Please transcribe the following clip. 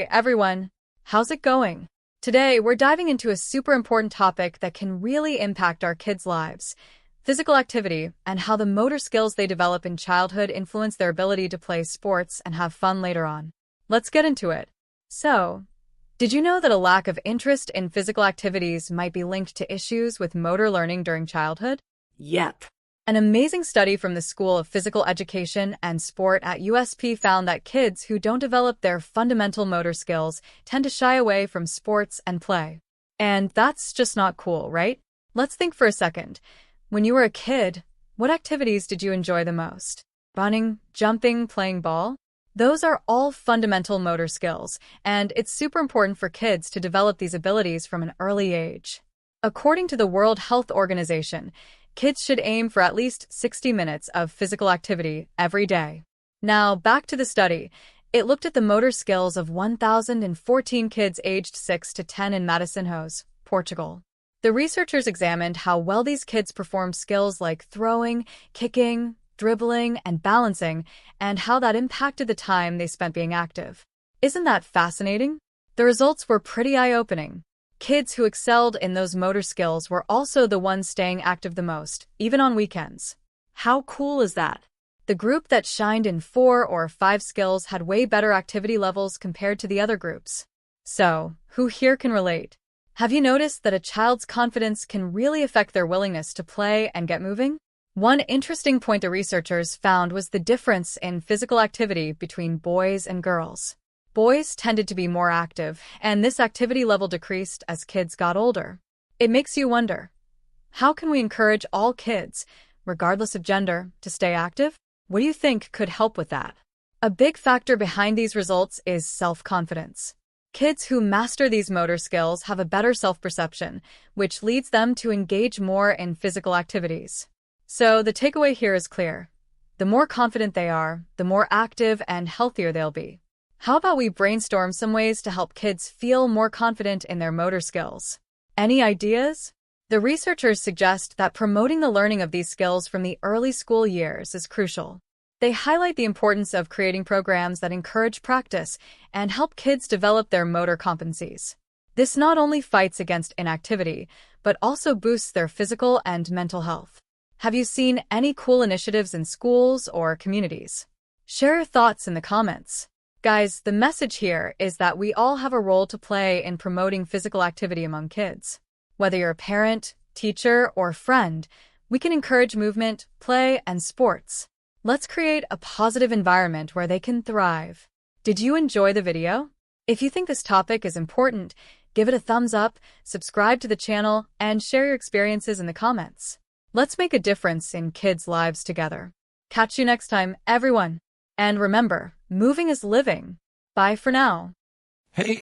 Hey everyone, how's it going? Today, we're diving into a super important topic that can really impact our kids' lives: physical activity and how the motor skills they develop in childhood influence their ability to play sports and have fun later on. Let's get into it. So, did you know that a lack of interest in physical activities might be linked to issues with motor learning during childhood? Yep. An amazing study from the School of Physical Education and Sport at USP found that kids who don't develop their fundamental motor skills tend to shy away from sports and play. And that's just not cool, right? Let's think for a second. When you were a kid, what activities did you enjoy the most? Running, jumping, playing ball? Those are all fundamental motor skills, and it's super important for kids to develop these abilities from an early age. According to the World Health Organization, kids should aim for at least 60 minutes of physical activity every day. Now, back to the study. It looked at the motor skills of 1,014 kids aged 6 to 10 in Matosinhos, Portugal. The researchers examined how well these kids performed skills like throwing, kicking, dribbling, and balancing, and how that impacted the time they spent being active. Isn't that fascinating? The results were pretty eye-opening. Kids who excelled in those motor skills were also the ones staying active the most, even on weekends. How cool is that? The group that shined in 4 or 5 skills had way better activity levels compared to the other groups. So, who here can relate? Have you noticed that a child's confidence can really affect their willingness to play and get moving? One interesting point the researchers found was the difference in physical activity between boys and girls. Boys tended to be more active, and this activity level decreased as kids got older. It makes you wonder, how can we encourage all kids, regardless of gender, to stay active? What do you think could help with that? A big factor behind these results is self-confidence. Kids who master these motor skills have a better self-perception, which leads them to engage more in physical activities. So the takeaway here is clear. The more confident they are, the more active and healthier they'll be. How about we brainstorm some ways to help kids feel more confident in their motor skills? Any ideas? The researchers suggest that promoting the learning of these skills from the early school years is crucial. They highlight the importance of creating programs that encourage practice and help kids develop their motor competencies. This not only fights against inactivity, but also boosts their physical and mental health. Have you seen any cool initiatives in schools or communities? Share your thoughts in the comments. Guys, the message here is that we all have a role to play in promoting physical activity among kids. Whether you're a parent, teacher, or friend, we can encourage movement, play, and sports. Let's create a positive environment where they can thrive. Did you enjoy the video? If you think this topic is important, give it a thumbs up, subscribe to the channel, and share your experiences in the comments. Let's make a difference in kids' lives together. Catch you next time, everyone. And remember, moving is living. Bye for now. Hey